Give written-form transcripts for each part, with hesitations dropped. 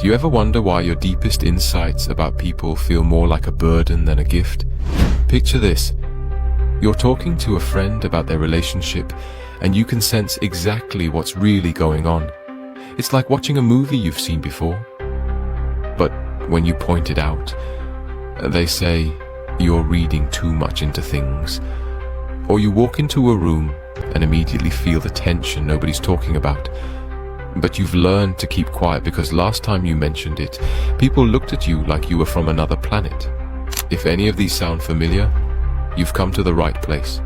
Do you ever wonder why your deepest insights about people feel more like a burden than a gift? Picture this. You're talking to a friend about their relationship, and you can sense exactly what's really going on. It's like watching a movie you've seen before. But when you point it out, they say you're reading too much into things. Or you walk into a room and immediately feel the tension nobody's talking about. But you've learned to keep quiet because last time you mentioned it, people looked at you like you were from another planet. If any of these sound familiar, you've come to the right place.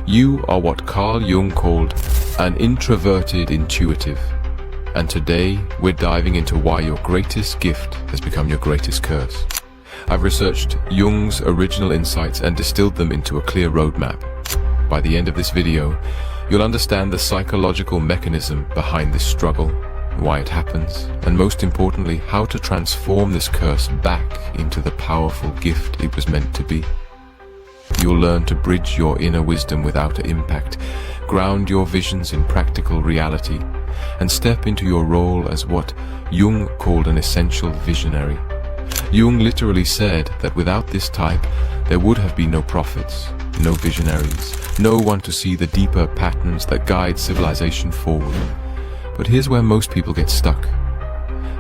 You are what Carl Jung called an introverted intuitive. And today, we're diving into why your greatest gift has become your greatest curse. I've researched Jung's original insights and distilled them into a clear roadmap. By the end of this video, you'll understand the psychological mechanism behind this struggle, why it happens, and most importantly, how to transform this curse back into the powerful gift it was meant to be. You'll learn to bridge your inner wisdom without impact, ground your visions in practical reality, and step into your role as what Jung called an essential visionary. Jung literally said that without this type, there would have been no prophets, no visionaries, no one to see the deeper patterns that guide civilization forward. But here's where most people get stuck.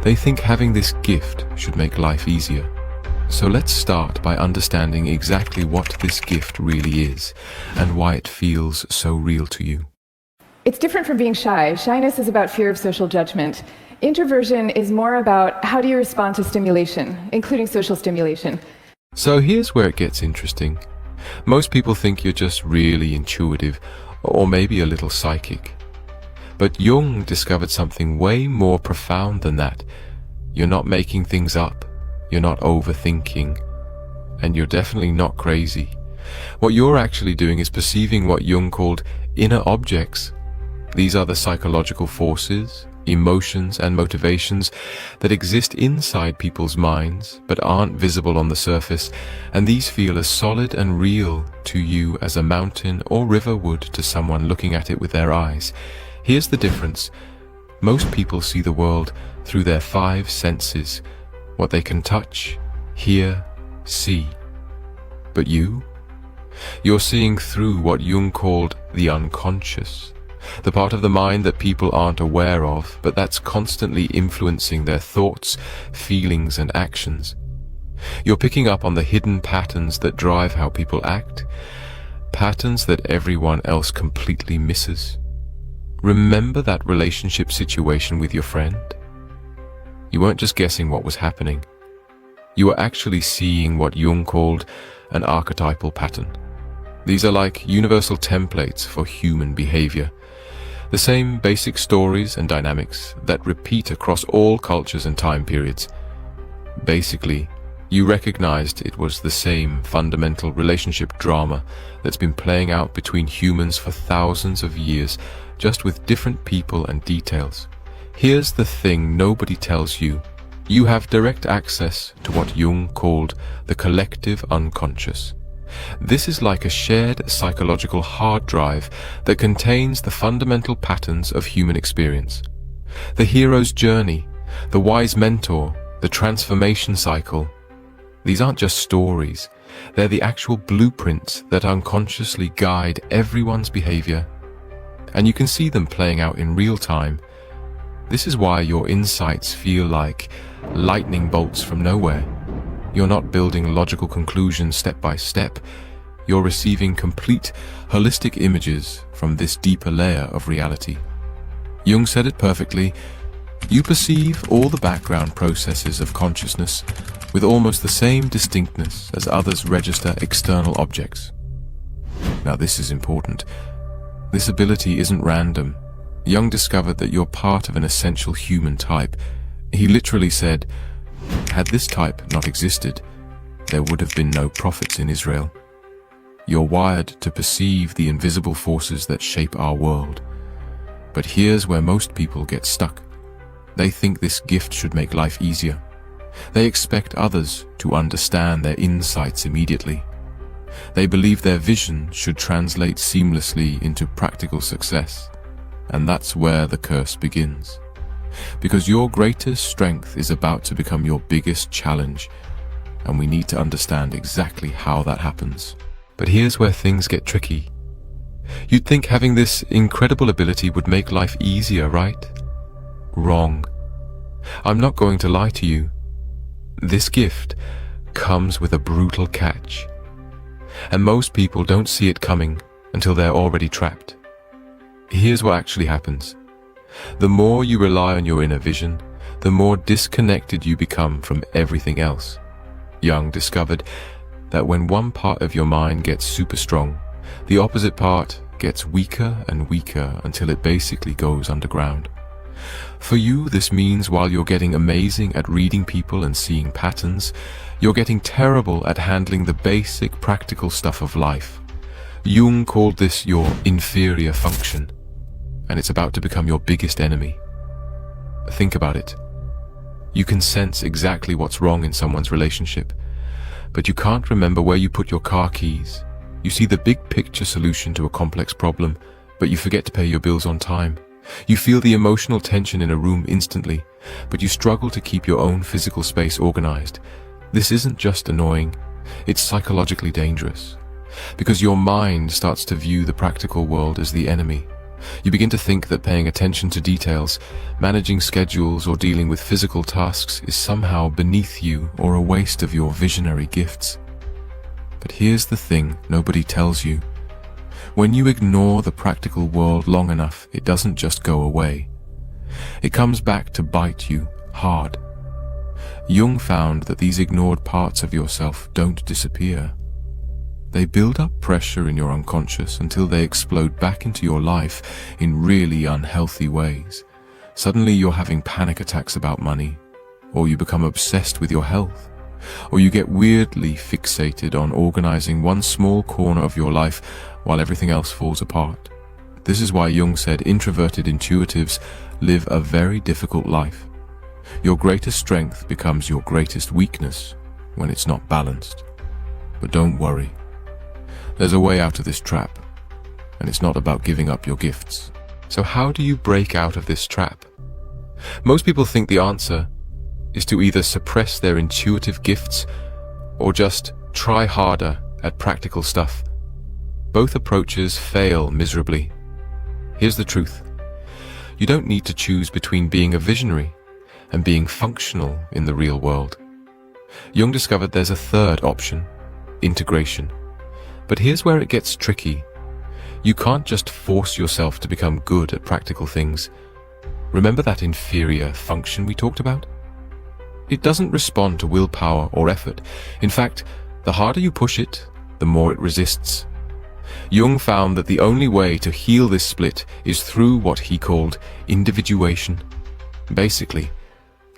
They think having this gift should make life easier. So let's start by understanding exactly what this gift really is and why it feels so real to you. It's different from being shy. Shyness is about fear of social judgment. Introversion is more about how do you respond to stimulation, including social stimulation. So here's where it gets interesting. Most people think you're just really intuitive, or maybe a little psychic. But Jung discovered something way more profound than that. You're not making things up, you're not overthinking, and you're definitely not crazy. What you're actually doing is perceiving what Jung called inner objects. These are the psychological forces, emotions, and motivations that exist inside people's minds but aren't visible on the surface, and these feel as solid and real to you as a mountain or river would to someone looking at it with their eyes. Here's the difference. Most people see the world through their 5 senses, what they can touch, hear, see. But you're seeing through what Jung called the unconscious. The part of the mind that people aren't aware of, but that's constantly influencing their thoughts, feelings, and actions. You're picking up on the hidden patterns that drive how people act, patterns that everyone else completely misses. Remember that relationship situation with your friend? You weren't just guessing what was happening. You were actually seeing what Jung called an archetypal pattern. These are like universal templates for human behavior. The same basic stories and dynamics that repeat across all cultures and time periods. Basically, you recognized it was the same fundamental relationship drama that's been playing out between humans for thousands of years, just with different people and details. Here's the thing nobody tells you. You have direct access to what Jung called the collective unconscious. This is like a shared psychological hard drive that contains the fundamental patterns of human experience. The hero's journey, the wise mentor, the transformation cycle. These aren't just stories, they're the actual blueprints that unconsciously guide everyone's behavior. And you can see them playing out in real time. This is why your insights feel like lightning bolts from nowhere. You're not building logical conclusions step by step. You're receiving complete, holistic images from this deeper layer of reality. Jung said it perfectly. You perceive all the background processes of consciousness with almost the same distinctness as others register external objects. Now this is important. This ability isn't random. Jung discovered that you're part of an essential human type. He literally said, had this type not existed, there would have been no prophets in Israel. You're wired to perceive the invisible forces that shape our world. But here's where most people get stuck. They think this gift should make life easier. They expect others to understand their insights immediately. They believe their vision should translate seamlessly into practical success. And that's where the curse begins. Because your greatest strength is about to become your biggest challenge, and we need to understand exactly how that happens. But here's where things get tricky. You'd think having this incredible ability would make life easier, right? Wrong. I'm not going to lie to you. This gift comes with a brutal catch. And most people don't see it coming until they're already trapped. Here's what actually happens. The more you rely on your inner vision, the more disconnected you become from everything else. Jung discovered that when one part of your mind gets super strong, the opposite part gets weaker and weaker until it basically goes underground. For you, this means while you're getting amazing at reading people and seeing patterns, you're getting terrible at handling the basic practical stuff of life. Jung called this your inferior function, and it's about to become your biggest enemy. Think about it. You can sense exactly what's wrong in someone's relationship, but you can't remember where you put your car keys. You see the big picture solution to a complex problem, but you forget to pay your bills on time. You feel the emotional tension in a room instantly, but you struggle to keep your own physical space organized. This isn't just annoying, it's psychologically dangerous. Because your mind starts to view the practical world as the enemy. You begin to think that paying attention to details, managing schedules, or dealing with physical tasks is somehow beneath you or a waste of your visionary gifts. But here's the thing nobody tells you. When you ignore the practical world long enough, it doesn't just go away. It comes back to bite you hard. Jung found that these ignored parts of yourself don't disappear. They build up pressure in your unconscious until they explode back into your life in really unhealthy ways. Suddenly you're having panic attacks about money, or you become obsessed with your health, or you get weirdly fixated on organizing one small corner of your life while everything else falls apart. This is why Jung said introverted intuitives live a very difficult life. Your greatest strength becomes your greatest weakness when it's not balanced. But don't worry. There's a way out of this trap, and it's not about giving up your gifts. So how do you break out of this trap? Most people think the answer is to either suppress their intuitive gifts or just try harder at practical stuff. Both approaches fail miserably. Here's the truth. You don't need to choose between being a visionary and being functional in the real world. Jung discovered there's a third option, integration. But here's where it gets tricky. You can't just force yourself to become good at practical things. Remember that inferior function we talked about? It doesn't respond to willpower or effort. In fact, the harder you push it, the more it resists. Jung found that the only way to heal this split is through what he called individuation. Basically,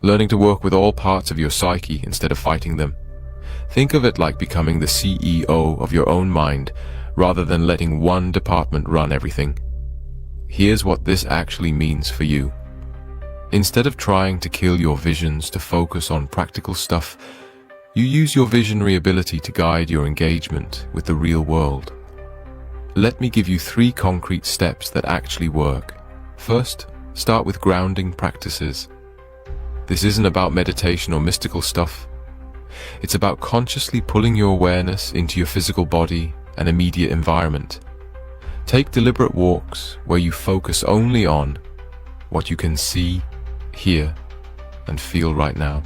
learning to work with all parts of your psyche instead of fighting them. Think of it like becoming the CEO of your own mind rather than letting one department run everything. Here's what this actually means for you. Instead of trying to kill your visions to focus on practical stuff, you use your visionary ability to guide your engagement with the real world. Let me give you 3 concrete steps that actually work. First, start with grounding practices. This isn't about meditation or mystical stuff. It's about consciously pulling your awareness into your physical body and immediate environment. Take deliberate walks where you focus only on what you can see, hear, and feel right now.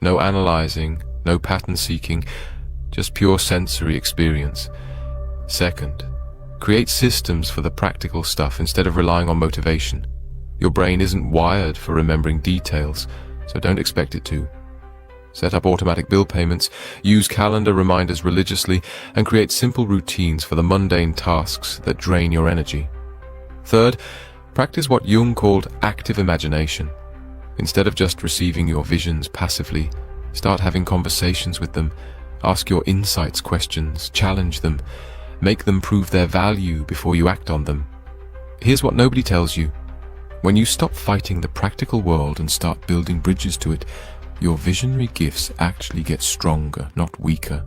No analyzing, no pattern seeking, just pure sensory experience. Second, create systems for the practical stuff instead of relying on motivation. Your brain isn't wired for remembering details, so don't expect it to. Set up automatic bill payments, use calendar reminders religiously, and create simple routines for the mundane tasks that drain your energy. Third, practice what Jung called active imagination. Instead of just receiving your visions passively, start having conversations with them, ask your insights questions, challenge them, make them prove their value before you act on them. Here's what nobody tells you. When you stop fighting the practical world and start building bridges to it, your visionary gifts actually get stronger, not weaker.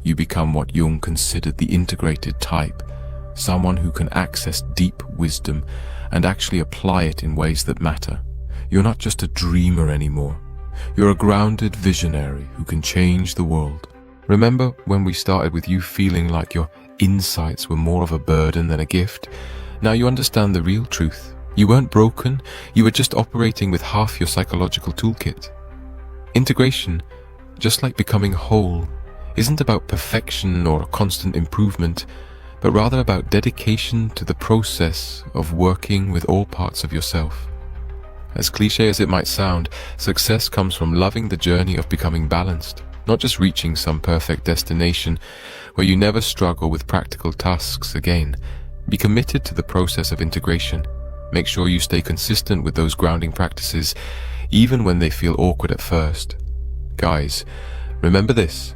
You become what Jung considered the integrated type, someone who can access deep wisdom and actually apply it in ways that matter. You're not just a dreamer anymore. You're a grounded visionary who can change the world. Remember when we started with you feeling like your insights were more of a burden than a gift? Now you understand the real truth. You weren't broken, you were just operating with half your psychological toolkit. Integration, just like becoming whole, isn't about perfection or constant improvement, but rather about dedication to the process of working with all parts of yourself. As cliche as it might sound, success comes from loving the journey of becoming balanced, not just reaching some perfect destination where you never struggle with practical tasks again. Be committed to the process of integration. Make sure you stay consistent with those grounding practices, even when they feel awkward at first. Guys, remember this: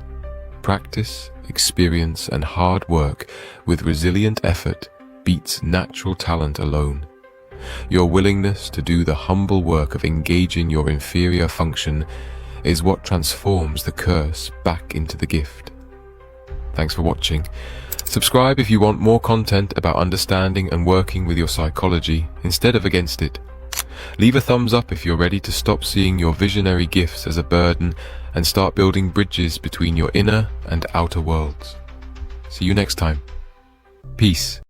practice, experience, and hard work with resilient effort beats natural talent alone. Your willingness to do the humble work of engaging your inferior function is what transforms the curse back into the gift. Thanks for watching. Subscribe if you want more content about understanding and working with your psychology instead of against it. Leave a thumbs up if you're ready to stop seeing your visionary gifts as a burden and start building bridges between your inner and outer worlds. See you next time. Peace.